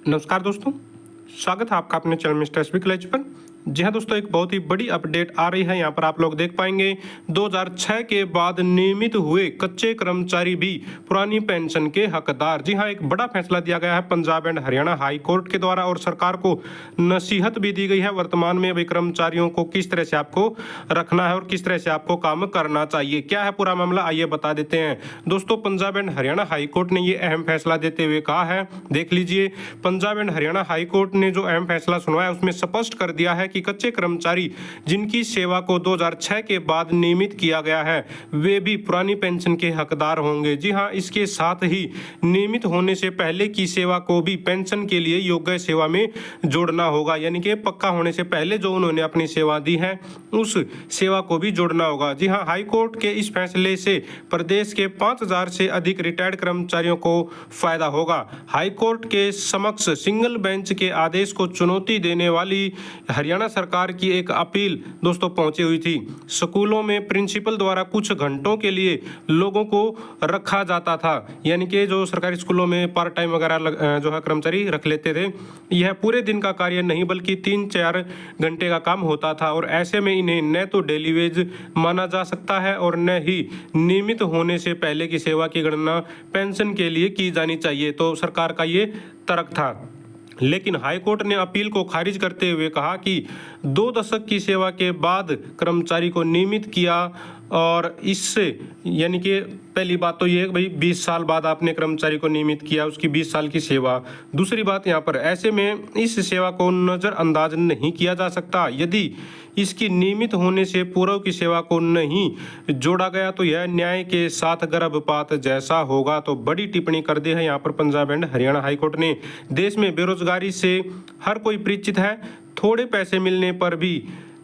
नमस्कार दोस्तों, स्वागत है आपका अपने चैनल मिस्टर एसबी कॉलेज पर। जी हाँ दोस्तों, एक बहुत ही बड़ी अपडेट आ रही है। यहाँ पर आप लोग देख पाएंगे 2006 के बाद नियमित हुए कच्चे कर्मचारी भी पुरानी पेंशन के हकदार। जी हाँ, एक बड़ा फैसला दिया गया है Punjab and Haryana high court के द्वारा और सरकार को नसीहत भी दी गई है वर्तमान में भाई कर्मचारियों को किस तरह से आपको रखना है और किस तरह से आपको काम करना चाहिए। क्या है पूरा मामला, आइए बता देते हैं दोस्तों। Punjab and Haryana high court ने ये अहम फैसला देते हुए कहा है, देख लीजिए। Punjab and Haryana high court ने जो अहम फैसला सुनवाया उसमें स्पष्ट कर दिया है कि कच्चे कर्मचारी जिनकी सेवा को 2006 के बाद नियमित किया गया है वे भी पुरानी पेंशन के हकदार होंगे। जी हां, इसके साथ ही नियमित होने से पहले की सेवा को भी पेंशन के लिए योग्य सेवा में जोड़ना होगा, यानी कि पक्का होने से पहले जो उन्होंने अपनी सेवा दी है उस सेवा को भी जोड़ना होगा। जी हां, हाई कोर्ट के इस फैसले से प्रदेश के 5000 से अधिक रिटायर्ड कर्मचारियों को फायदा होगा। हाई कोर्ट के समक्ष सिंगल बेंच के आदेश को चुनौती देने वाली हरियाणा सरकार की एक अपील दोस्तों पहुंची हुई थी। स्कूलों में प्रिंसिपल द्वारा कुछ घंटों के लिए लोगों को रखा जाता था, यानी कि जो सरकारी स्कूलों में पार्ट टाइम वगैरह जो है कर्मचारी रख लेते थे। यह पूरे दिन का कार्य नहीं बल्कि 3-4 घंटे का काम होता था और ऐसे में इन्हें न तो डेली वेज माना जा सकता है और न ही नियमित होने से पहले की सेवा की गणना पेंशन के लिए की जानी चाहिए। तो सरकार का ये तर्क था, लेकिन हाईकोर्ट ने अपील को खारिज करते हुए कहा कि 2 दशक की सेवा के बाद कर्मचारी को नियमित किया और इससे यानी कि पहली बात तो ये है भाई 20 साल बाद आपने कर्मचारी को नियमित किया, उसकी 20 साल की सेवा। दूसरी बात यहाँ पर ऐसे में इस सेवा को नज़रअंदाज नहीं किया जा सकता। यदि इसकी नियमित होने से पूर्व की सेवा को नहीं जोड़ा गया तो यह न्याय के साथ गर्भपात जैसा होगा। तो बड़ी टिप्पणी कर दी है यहाँ पर पंजाब एंड हरियाणा हाईकोर्ट ने। देश में बेरोजगारी से हर कोई परिचित है, थोड़े पैसे मिलने पर भी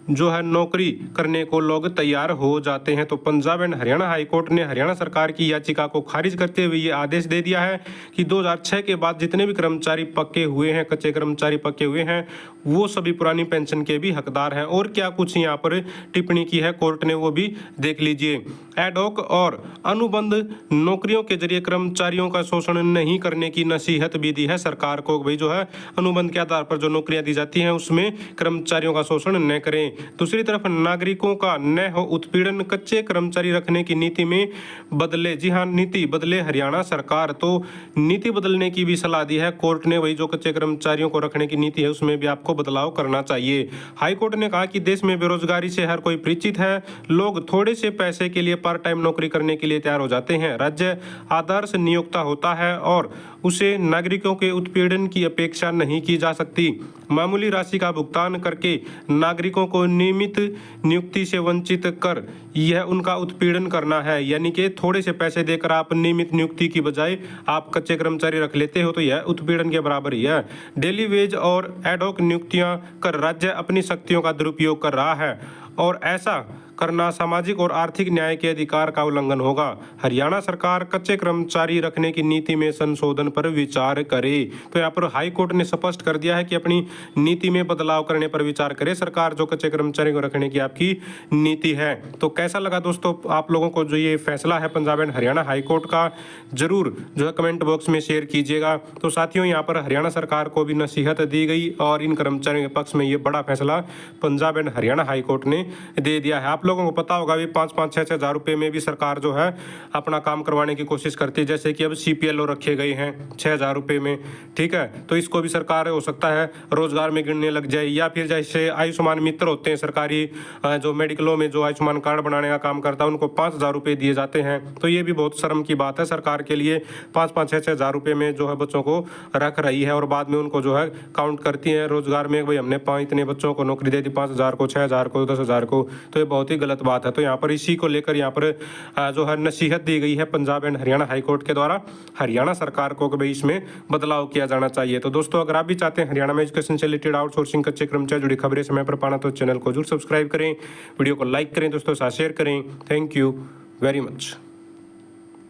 जो है नौकरी करने को लोग तैयार हो जाते हैं। तो पंजाब एंड हरियाणा हाईकोर्ट ने हरियाणा सरकार की याचिका को खारिज करते हुए ये आदेश दे दिया है कि 2006 के बाद जितने भी कर्मचारी पक्के हुए हैं, कच्चे कर्मचारी पक्के हुए हैं, वो सभी पुरानी पेंशन के भी हकदार हैं। और क्या कुछ यहाँ पर टिप्पणी की है कोर्ट ने वो भी देख लीजिए। एडहॉक और अनुबंध नौकरियों के जरिए कर्मचारियों का शोषण नहीं करने की नसीहत भी दी है सरकार को। भाई जो है अनुबंध के आधार पर जो नौकरियां दी जाती हैं उसमें कर्मचारियों का शोषण न करें। दूसरी तरफ नागरिकों का न हो उत्पीड़न, कच्चे कर्मचारी रखने की नीति में बदले। जी हाँ, नीति बदले हरियाणा सरकार। तो नीति बदलने की भी सलाह दी है कोर्ट ने। वही जो कच्चे कर्मचारियों को रखने की नीति है उसमें भी आपको बदलाव करना चाहिए। हाई कोर्ट ने कहा कि देश में बेरोजगारी से हर कोई परिचित है, लोग थोड़े से पैसे के लिए पार्ट टाइम नौकरी करने के लिए तैयार हो जाते हैं। राज्य आदर्श नियोक्ता होता है और उसे नागरिकों के उत्पीड़न की अपेक्षा नहीं की जा सकती। मामूली राशि का भुगतान करके नागरिकों को नियमित नियुक्ति से वंचित कर यह उनका उत्पीड़न करना है, यानी कि थोड़े से पैसे देकर आप नियमित नियुक्ति की बजाय आप कच्चे कर्मचारी रख लेते हो तो यह उत्पीड़न के बराबर ही है। डेली वेज और एडहॉक नियुक्तियां कर राज्य अपनी शक्तियों का दुरुपयोग कर रहा है और ऐसा करना सामाजिक और आर्थिक न्याय के अधिकार का उल्लंघन होगा। हरियाणा सरकार कच्चे कर्मचारी रखने की नीति में संशोधन पर विचार करे। तो यहाँ पर हाई कोर्ट ने स्पष्ट कर दिया है कि अपनी नीति में बदलाव करने पर विचार करे सरकार, जो कच्चे कर्मचारी को रखने की आपकी नीति है। तो कैसा लगा दोस्तों आप लोगों को जो ये फैसला है Punjab and Haryana high court का, जरूर जो है कमेंट बॉक्स में शेयर कीजिएगा। तो साथियों, यहाँ पर हरियाणा सरकार को भी नसीहत दी गई और इन कर्मचारियों के पक्ष में ये बड़ा फैसला Punjab and Haryana high court ने दे दिया है। आप लोगों को पता होगा भी 5-5, 6-6 हज़ार रुपए में भी सरकार जो है अपना काम करवाने की कोशिश करती है। जैसे कि अब CPLO रखे गए हैं 6,000 रुपए में, ठीक है। तो इसको भी सरकार हो सकता है रोजगार में गिनने लग जाए, या फिर जैसे आयुष्मान मित्र होते हैं सरकारी जो मेडिकलों में जो आयुष्मान कार्ड बनाने का काम करता है उनको 5,000 रुपए दिए जाते हैं। तो ये भी बहुत शर्म की बात है सरकार के लिए। 5-5, 6-6 हज़ार रुपए में जो है बच्चों को रख रही है और बाद में उनको जो है काउंट करती है रोजगार में, भाई हमने इतने बच्चों को नौकरी दे दी, 5,000 को, 6,000 को, 10,000 को। तो ये बहुत ही गलत बात है। तो यहाँ पर इसी को लेकर यहाँ पर जो है नसीहत दी गई है Punjab and Haryana high court के द्वारा हरियाणा सरकार को कि भाई इसमें बदलाव किया जाना चाहिए। तो दोस्तों, अगर आप भी चाहते हैं हरियाणा में एजुकेशन से रिलेटेड आउटसोर्सिंग कच्चे कर्मचारी जुड़ी खबरें समय पर पाना तो चैनल को जरूर सब्सक्राइब करें, वीडियो को लाइक करें, दोस्तों साथ शेयर करें। Thank you very much.